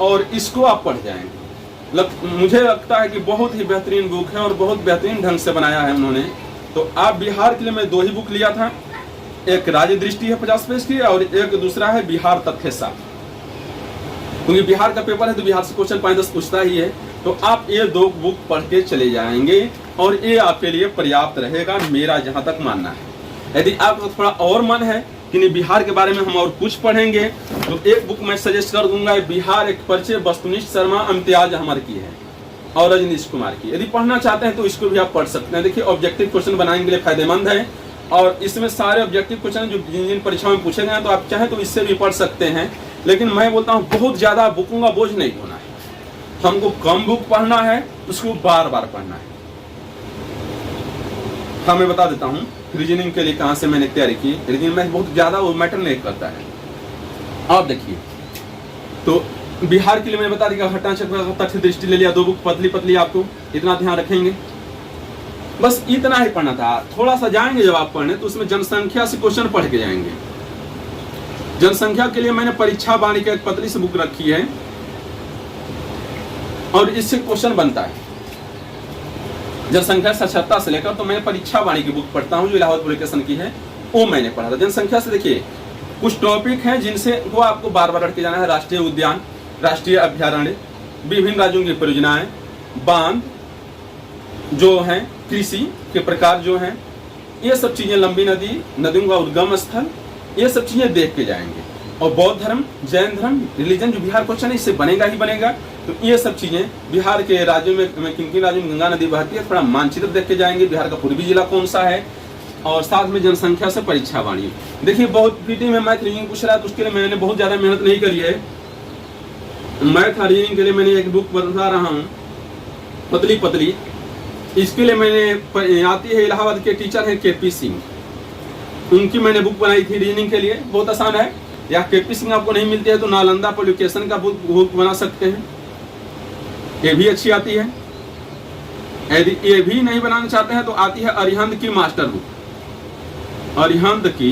S1: और इसको आप पढ़ जाएंगे। मुझे लगता है कि बहुत ही बेहतरीन बुक है और बहुत बेहतरीन ढंग से बनाया है उन्होंने। तो आप बिहार के लिए मैं 2 ही बुक लिया था, एक राज्य दृष्टि है 50 पेज की, और एक दूसरा है बिहार तथ्य साफ, क्योंकि बिहार का पेपर है तो बिहार से क्वेश्चन 5-10 पूछता ही है। तो आप ये 2 बुक पढ़ के चले जाएंगे, और ये आपके लिए पर्याप्त रहेगा, मेरा जहां तक मानना है। यदि आपको थोड़ा और मन है कि नहीं बिहार के बारे में हम और कुछ पढ़ेंगे, तो एक बुक मैं सजेस्ट कर दूंगा, बिहार एक परिचय वस्तुनिष्ठ शर्मा इम्तियाज अहमद की है और रजनीश कुमार की। यदि पढ़ना चाहते हैं तो इसको भी आप पढ़ सकते हैं। देखिए ऑब्जेक्टिव क्वेश्चन बनाने के लिए फायदेमंद है, और इसमें सारे ऑब्जेक्टिव क्वेश्चन जो जिन परीक्षाओं में पूछे गए हैं, तो आप चाहें तो इससे भी पढ़ सकते हैं। लेकिन मैं बोलता हूँ बहुत ज्यादा बुकों का बोझ नहीं होना है, हमको कम बुक पढ़ना है, उसको बार बार पढ़ना है। हाँ मैं बता देता हूँ रीजनिंग के लिए कहाँ से मैंने तैयारी की। रीजनिंग में बहुत ज्यादा वो मैटर नहीं करता है। आप देखिए तो बिहार के लिए मैंने बता दिया, घटना चक्र तथ्य दृष्टि ले लिया, 2 बुक पतली पतली, आपको इतना ध्यान रखेंगे, बस इतना ही पढ़ना था। थोड़ा सा जाएंगे जब आप पढ़ने, तो उसमें जनसंख्या से क्वेश्चन पढ़ के जाएंगे। जनसंख्या के लिए मैंने परीक्षा वाणी का एक पतली सी बुक रखी है, और इससे क्वेश्चन बनता है जनसंख्या साक्षरता से लेकर। तो मैं परीक्षा वाणी की बुक पढ़ता हूँ जो इलाहाबाद पब्लिकेशन की है, वो मैंने पढ़ा था। जनसंख्या से देखिए कुछ टॉपिक हैं जिनसे वो आपको बार बार रट के जाना है। राष्ट्रीय उद्यान, राष्ट्रीय अभ्यारण्य, विभिन्न राज्यों की परियोजनाएं, बांध जो हैं, कृषि के प्रकार जो हैं, ये सब चीजें, लंबी नदी, नदियों का उद्गम स्थल, ये सब चीजें देख के जाएंगे। और बौद्ध धर्म, जैन धर्म, रिलीजन जो बिहार क्वेश्चन है इससे बनेगा ही बनेगा। तो ये सब चीजें बिहार के राज्यों में किन किन राज्यों में गंगा नदी बहती है, थोड़ा मानचित्र देख के जाएंगे। बिहार का पूर्वी जिला कौन सा है, और साथ में जनसंख्या से परीक्षा वाणी। देखिए बहुत पीटी में मैथ रीजनिंग पूछ रहा है, तो उसके लिए मैंने बहुत ज्यादा मेहनत नहीं करी है। मैथ रीजनिंग के लिए मैंने एक बुक बता रहा हूँ, पतली पतली। इसके लिए मैंने आती है इलाहाबाद के टीचर हैं KP सिंह, उनकी मैंने बुक बनाई थी रीजनिंग के लिए, बहुत आसान है। या KP सिंह आपको नहीं मिलती है तो नालंदा पब्लिकेशन का बुक बना सकते हैं, ये भी अच्छी आती है। यदि ये भी नहीं बनाना चाहते हैं तो आती है अरिहंत की मास्टर बुक, अरिहंत की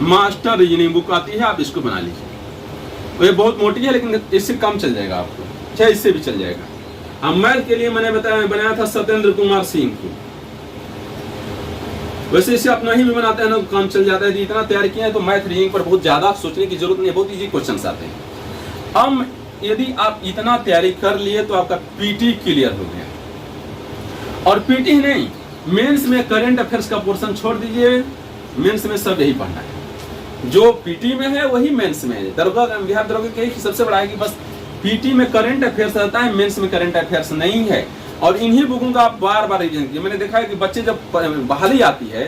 S1: मास्टर रीजनिंग बुक आती है, आप इसको बना लीजिए। तो ये बहुत मोटी है लेकिन इससे कम चल जाएगा आपको, चाहे इससे भी चल जाएगा। अब मैथ के लिए मैंने बनाया था सत्येंद्र कुमार सिंह की, वैसे इसे अपना ही भी बनाते हैं ना, काम चल जाता है। इतना तैयार किया है तो मैथ रीजनिंग पर बहुत ज्यादा सोचने की जरूरत नहीं है, बहुत इजी क्वेश्चंस आते हैं। अब यदि आप इतना तैयारी कर लिए तो आपका पीटी क्लियर हो गया। और पीटी ही नहीं, मेंस में करंट अफेयर्स का पोर्शन छोड़ दीजिए, मेंस में सब यही पढ़ना है। जो पीटी में है वही मेंस में है। दरोगा बिहार दरोगा के सबसे बड़ा है कि बस पीटी में करंट अफेयर्स रहता है, मेंस में करंट अफेयर्स नहीं है। और इन्हीं बुकों का आप बार बार रिवीजन कीजिए। मैंने देखा है कि बच्चे जब बहाली आती है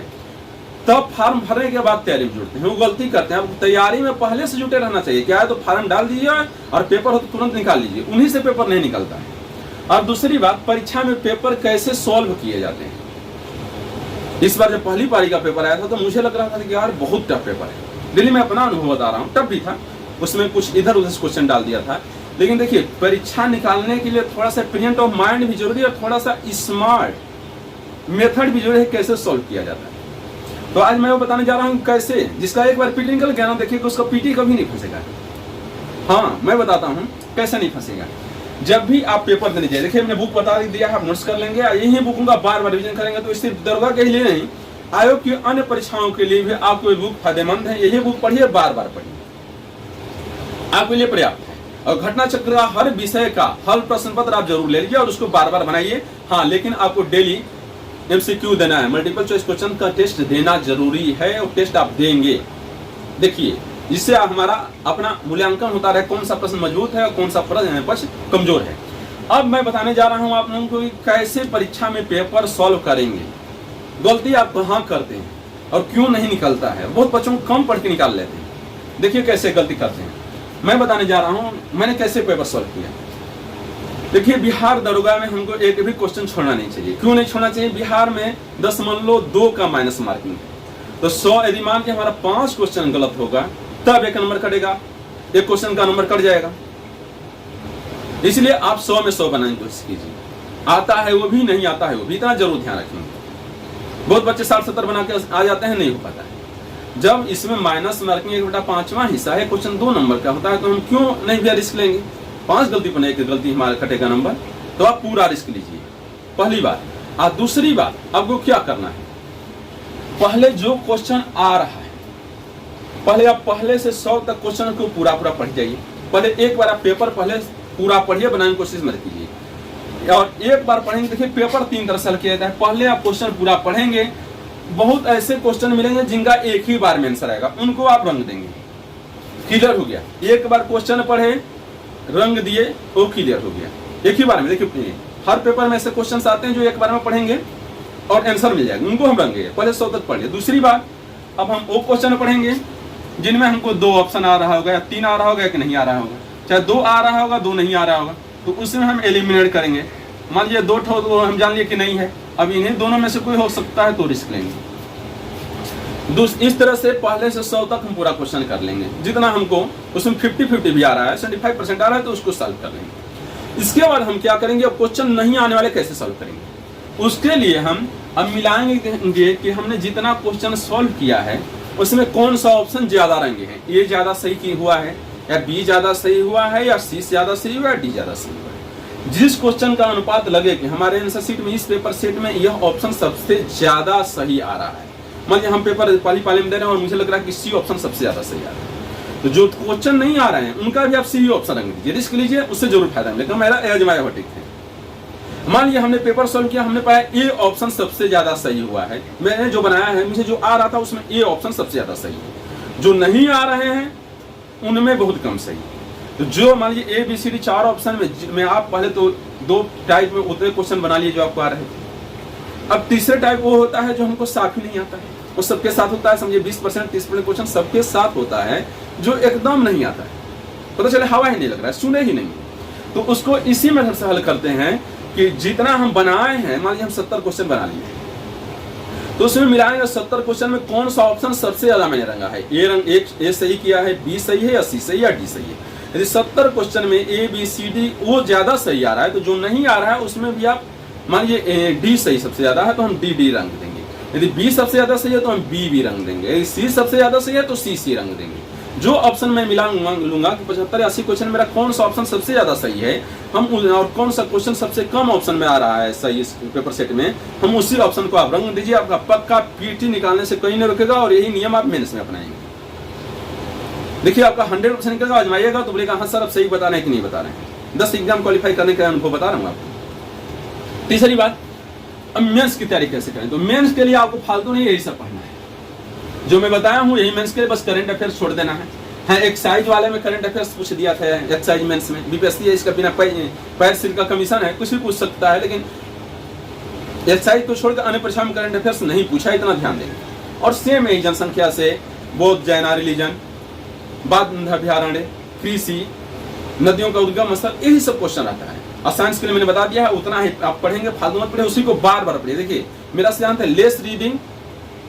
S1: तब फार्म भरने के बाद तैयारी में जुड़ते हैं, वो गलती करते हैं। तैयारी में पहले से जुटे रहना चाहिए। क्या है तो फार्म डाल दीजिए और पेपर हो तो तुरंत निकाल लीजिए, उन्हीं से पेपर नहीं निकलता है। और दूसरी बात, परीक्षा में पेपर कैसे सॉल्व किए जाते हैं। इस बार जब पहली पारी का पेपर आया था तो मुझे लग रहा था कि यार बहुत टफ पेपर है। दिल्ली में अपना अनुभव बता रहा हूँ, टफ भी था, उसमें कुछ इधर उधर क्वेश्चन डाल दिया था। लेकिन देखिए परीक्षा निकालने के लिए थोड़ा सा प्रेजेंट ऑफ माइंड भी जरूरी है और थोड़ा सा स्मार्ट मेथड भी जरूरी है, कैसे सॉल्व किया जाता है। तो आज मैं वो बताने जा रहा हूँ कैसे, जिसका एक बार पीटी निकल गया ना, देखिए उसका पीटी कभी नहीं फंसेगा। हाँ मैं बताता हूँ कैसे नहीं फंसेगा। जब भी आप पेपर देने जाए, देखिए मैंने बुक बता दिया है, आप नोट्स कर लेंगे, यही बुकों का बार बार रिवीजन करेंगे। तो सिर्फ दरोगा के लिए नहीं, आयोग की अन्य परीक्षाओं के लिए भी आपको ये बुक फायदेमंद है। यही बुक पढ़िए, बार बार पढ़िए, आपके लिए पर्याप्त है। और घटना चक्र का हर विषय का हल प्रश्न पत्र आप जरूर ले लीजिए और उसको बार बार बनाइए। हाँ लेकिन आपको डेली MCQ देना है, मल्टीपल चॉइस क्वेश्चन का टेस्ट देना जरूरी है, और टेस्ट आप देंगे। देखिए जिससे हमारा अपना मूल्यांकन होता रहे, कौन सा प्रश्न मजबूत है और कौन सा प्रश्न कमजोर है। अब मैं बताने जा रहा हूं आप लोगों को कैसे परीक्षा में पेपर सॉल्व करेंगे, गलती आप कहाँ करते हैं और क्यों नहीं निकलता है। बहुत बच्चों को कम पढ़ के निकाल लेते हैं, देखिए कैसे गलती करते हैं। मैं बताने जा रहा हूं मैंने कैसे पेपर सॉल्व किया। देखिए बिहार दरोगा में हमको एक भी क्वेश्चन छोड़ना नहीं चाहिए। क्यों नहीं छोड़ना चाहिए? बिहार में 10 का माइनस मार्किंग है, तो 100 यदि मान के हमारा 5 क्वेश्चन गलत होगा तब एक नंबर कटेगा, एक क्वेश्चन का नंबर कट जाएगा। इसलिए आप 100 में 100 बनाने की कोशिश कीजिए। आता है वो भी, नहीं आता है वो भी, इतना जरूर ध्यान रखेंगे। बहुत बच्चे 60-70 बना के आ जाते हैं, नहीं हो पाता है। जब इसमें माइनस मार्किंग 1/5वां हिस्सा है, क्वेश्चन 2 नंबर का होता है, तो हम क्यों नहीं भी रिस्क लेंगे। 5 गलती पर एक गलती हमारा कटेगा नंबर, तो आप पूरा रिस्क लीजिए, पहली बात। और दूसरी बात, आपको क्या करना है, पहले जो क्वेश्चन आ रहा है पहले आप पहले से 100 तक क्वेश्चन को पूरा पढ़ जाइए। पहले एक बार आप पेपर पहले पूरा पढ़िए, बनाने की कोशिश मत कीजिए। और एक बार पढ़ेंगे, देखिए पेपर 3 तरह से हल किया जाता है। पहले आप क्वेश्चन पूरा पढ़ेंगे, बहुत ऐसे क्वेश्चन मिलेंगे जिनका एक ही बार में आंसर आएगा, उनको आप रंग देंगे, क्लियर हो गया। एक बार क्वेश्चन पढ़े, रंग दिए, वो क्लियर हो गया एक ही बार में। देखिए हर पेपर में ऐसे क्वेश्चंस आते हैं जो एक बार में पढ़ेंगे और आंसर मिल जाएगा, उनको हम रंगेंगे। पहले 100 तक पढ़िए। दूसरी बात, अब हम वो क्वेश्चन पढ़ेंगे जिनमें हमको 2 ऑप्शन आ रहा होगा या 3 आ रहा होगा या नहीं आ रहा होगा, चाहे 2 आ रहा होगा 2 नहीं आ रहा होगा, तो उसमें हम एलिमिनेट करेंगे। मान लीजिए 2 ठो तो हम जान लिए कि नहीं है, अब इन्हीं दोनों में से कोई हो सकता है तो रिस्क लेंगे। इस तरह से पहले से 100 तक हम पूरा क्वेश्चन कर लेंगे। जितना हमको उसमें 50-50 भी आ रहा है, 75% आ रहा है, तो उसको सॉल्व कर लेंगे। इसके बाद हम क्या करेंगे, अब क्वेश्चन नहीं आने वाले कैसे सॉल्व करेंगे। उसके लिए हम अब मिलाएंगे कि हमने जितना क्वेश्चन सॉल्व किया है उसमें कौन सा ऑप्शन ज्यादा रंगे हैं। ए ज्यादा सही हुआ है या बी ज्यादा सही हुआ है या सी ज्यादा सही हुआ है, डी ज्यादा सही हुआ है। जिस क्वेश्चन का अनुपात लगे कि हमारे आंसर शीट में, इस पेपर सेट में यह ऑप्शन सबसे ज्यादा सही आ रहा है। मान लीजिए हम पेपर पाली में दे रहे हैं और मुझे लग रहा है कि सी ऑप्शन सबसे ज्यादा सही आ रहा है, तो जो क्वेश्चन नहीं आ रहे हैं उनका भी आप सी ऑप्शन रंग दीजिए, रिस्क लीजिए, उससे जरूर फायदा मिलेगा। मेरा आजमाया हुआ टिक है। मान लीजिए हमने पेपर सॉल्व किया, हमने पाया ए ऑप्शन सबसे ज्यादा सही हुआ है। मैंने जो बनाया है, मुझे जो आ रहा था उसमें ए ऑप्शन सबसे ज्यादा सही है। जो नहीं आ रहे हैं उनमें बहुत कम सही। तो जो मान लीजिए ABCD 4 ऑप्शन में आप पहले तो 2 टाइप में उतने क्वेश्चन बना लिए जो आपको आ रहे थे। अब तीसरे टाइप वो होता है जो हमको साफ ही नहीं आता है, वो सबके साथ होता है, समझिए 20% 30% क्वेश्चन सबके साथ होता है जो एकदम नहीं आता है, पता चले हवा ही नहीं लग रहा है, सुने ही नहीं। तो उसको इसी मेथड से हल करते हैं कि जितना हम बनाए हैं, मान लीजिए हम 70 क्वेश्चन बना लिए, तो उसमें मिलाएंगे 70 क्वेश्चन में कौन सा ऑप्शन सबसे ज्यादा मैंने रंगा है, ए सही किया है, B सही है, या C सही या D सही है। यदि 70 क्वेश्चन में ABCD वो ज्यादा सही आ रहा है, तो जो नहीं आ रहा है उसमें भी आप मान लीजिए D सही सबसे ज्यादा है तो हम D रंग देंगे, यदि B सबसे ज्यादा सही है तो हम B भी रंग देंगे, यदि C सबसे ज्यादा सही है तो C रंग देंगे। जो ऑप्शन मैं मिला लूंगा कि 75-80 क्वेश्चन मेरा कौन सा ऑप्शन सबसे ज्यादा सही है, हम और कौन सा क्वेश्चन सबसे कम ऑप्शन में आ रहा है सही इस पेपर सेट में, हम उसी ऑप्शन को आप रंग दीजिए। आपका पक्का PT निकालने से कहीं नहीं रुकेगा, और यही नियम आप मेंस में अपनाएंगे। देखिए आपका 100% निकलेगा, आजमाइएगा तो बोलेगा हाँ सर अब सही बता रहे हैं कि नहीं बता रहे हैं। 10 एग्जाम क्वालिफाई करने का अनुभव बता रहा हूँ आपको। तीसरी बात, अब मेंस की तैयारी कैसे करें। तो मेंस के लिए आपको फालतू नहीं यही सब पढ़ना है जो मैं बताया हूँ, यही मेंस के लिए बस करंट अफेयर्स छोड़ देना है। हाँ, एक्साइज वाले में करंट अफेयर्स पूछ दिया था एक्साइज मेंस में, BPSC है, इसका बिना पैर सिर का कमीशन है, कुछ भी पूछ सकता है, लेकिन एक्साइज को छोड़कर अन्य परीक्षा में करंट अफेयर्स नहीं पूछा, इतना ध्यान देंगे। और सेम है जनसंख्या से बौद्ध जैना रिलीजन, बाघ अभ्यारण्य, कृषि, नदियों का उद्गम स्थल, यही सब क्वेश्चन आता है। और साइंस के लिए मैंने बता दिया है, उतना ही आप पढ़ेंगे, फालतू मत पढ़े, उसी को बार बार पढ़िए। देखिए मेरा सिद्धांत है लेस रीडिंग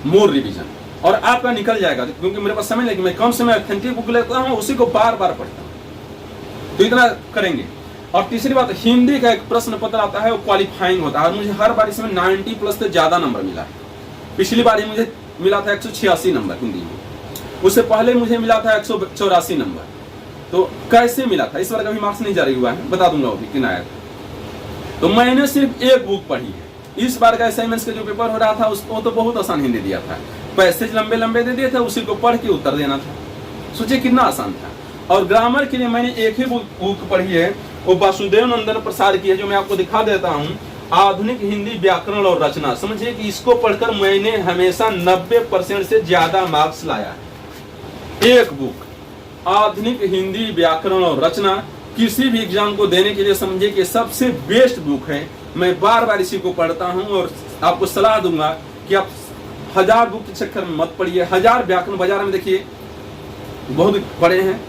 S1: मोर रिवीजन, और आपका निकल जाएगा, क्योंकि मेरे पास समय नहीं, मैं कम समय ऑथेंटिक बुक लेता हूँ, उसी को बार बार पढ़ता हूँ, तो इतना करेंगे। और तीसरी बात, हिंदी का एक प्रश्न पत्र आता है, वो क्वालिफाइंग होता है, और मुझे हर बार इसमें 90+ से ज्यादा नंबर मिला है। पिछली बार ही मुझे मिला था 186 नंबर हिंदी में, उससे पहले मुझे मिला था 184 नंबर। तो कैसे मिला था, इस बार कभी मार्क्स नहीं जारी हुआ है, बता दूंगा वो भी कितना आया था। तो मैंने सिर्फ एक बुक पढ़ी है। इस बार का असाइनमेंट का जो पेपर हो रहा था उसको तो बहुत आसान हिंदी दिया था, पैसेज लंबे लंबे दे दिए थे, उसी को पढ़ के उत्तर देना था। सोचिए कितना आसान था। और ग्रामर के लिए मैंने एक ही बुक पढ़ी है, वो वासुदेव नंदन प्रसाद की है, जो मैं आपको दिखा देता हूँ, आधुनिक हिंदी व्याकरण और रचना। समझिए कि इसको पढ़कर मैंने हमेशा 90% से ज्यादा मार्क्स लाया है। एक बुक आधुनिक हिंदी व्याकरण और रचना किसी भी एग्जाम को देने के लिए समझिए कि सबसे बेस्ट बुक है। मैं बार बार इसी को पढ़ता हूं, और आपको सलाह दूंगा कि आप 1000 बुक के चक्कर में मत पढ़िए। 1000 व्याकरण बाजार में देखिए बहुत बड़े हैं,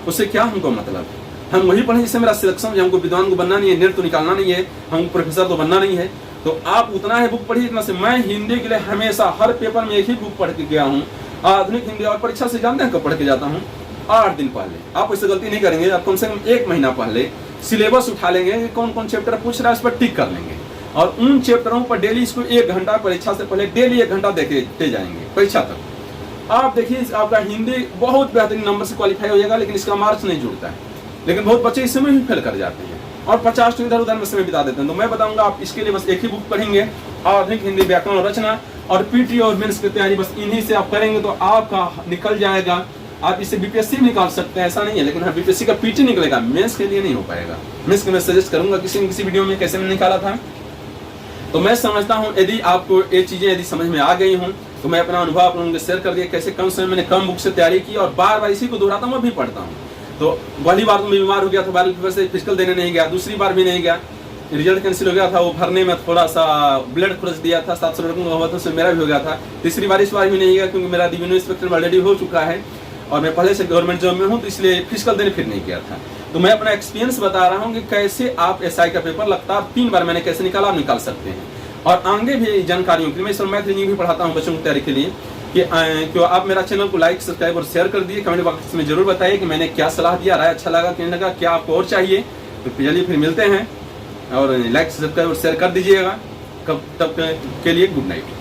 S1: उससे क्या हमको मतलब, हम वही पढ़ें जिससे मेरा सिलेक्शन है। हमको विद्वान को बनना नहीं है, नेट तो निकालना नहीं है, हमको प्रोफेसर तो बनना नहीं है। तो आप उतना ही बुक पढ़िए इतना से। मैं हिंदी के लिए हमेशा हर पेपर में एक ही बुक पढ़ के गया हूँ, आधुनिक हिंदी। और परीक्षा से जानते हैं कब पढ़ के जाता हूँ, 8 दिन पहले। आप इससे गलती नहीं करेंगे, आप कम से कम 1 महीना पहले सिलेबस उठा लेंगे कि कौन कौन चैप्टर पूछ रहा है, उस पर टिक कर लेंगे, और उन चैप्टरों पर डेली इसको 1 घंटा, परीक्षा से पहले डेली 1 घंटा देते जाएंगे परीक्षा तक। आप देखिए आपका हिंदी बहुत बेहतरीन नंबर से क्वालिफाई हो जाएगा, लेकिन इसका मार्क्स नहीं जुड़ता है। लेकिन बहुत बच्चे इस समय ही फेल कर जाते हैं, और 50 इधर उधर में समय बिता देते हैं। तो मैं बताऊंगा आप इसके लिए बस एक ही बुक पढ़ेंगे, आधुनिक हिंदी व्याकरण और रचना, और PT और मेंस की तैयारी बस इन्हीं से आप करेंगे तो आपका निकल जाएगा। आप इसे BPSC निकाल सकते हैं, ऐसा नहीं है, लेकिन हाँ BPSC का PT निकलेगा, मेंस के लिए नहीं हो पाएगा। मेंस के मैं सजेस्ट करूंगा किसी न किसी वीडियो में कैसे मैंने निकाला था। तो मैं समझता हूँ यदि आपको ये चीजें यदि समझ में आ गई हूँ, तो मैं अपना अनुभव आप लोगों के शेयर कर दिया, कैसे कम समय मैंने कम बुक से तैयारी की, और बार बार इसी को दोहराता हूँ, भी पढ़ता हूँ। तो पहली बार तो मैं बीमार हो गया था, बार पेपर से फिजिकल देने नहीं गया, दूसरी बार भी नहीं गया, रिजल्ट कैंसिल हो गया था, वो भरने में थोड़ा सा ब्लड खर्च दिया था, 700 रुपये का हुआ था, उसमें मेरा भी हो गया था। तीसरी बार इस बार भी नहीं गया, क्योंकि मेरा रेवेन्यू इंस्पेक्टर ऑलरेडी हो चुका है, और मैं पहले से गवर्नमेंट जॉब में हूँ, तो इसलिए फिजिकल देने फिर नहीं किया था। तो मैं अपना एक्सपीरियंस बता रहा हूँ कि कैसे आप SI का पेपर लगातार 3 बार मैंने कैसे निकाला, आप निकाल सकते हैं। और आगे भी जानकारियों के लिए मैं इस मैथ रीजनिंग भी पढ़ाता हूँ बच्चों की तैयारी के लिए, कि आप मेरा चैनल को लाइक सब्सक्राइब और शेयर कर दिए। कमेंट बॉक्स में जरूर बताइए कि मैंने क्या सलाह दिया, राय अच्छा लगा कि नहीं लगा, क्या आपको और चाहिए। तो चलिए फिर मिलते हैं, और लाइक सब्सक्राइब और शेयर कर दीजिएगा। तब के लिए गुड नाइट।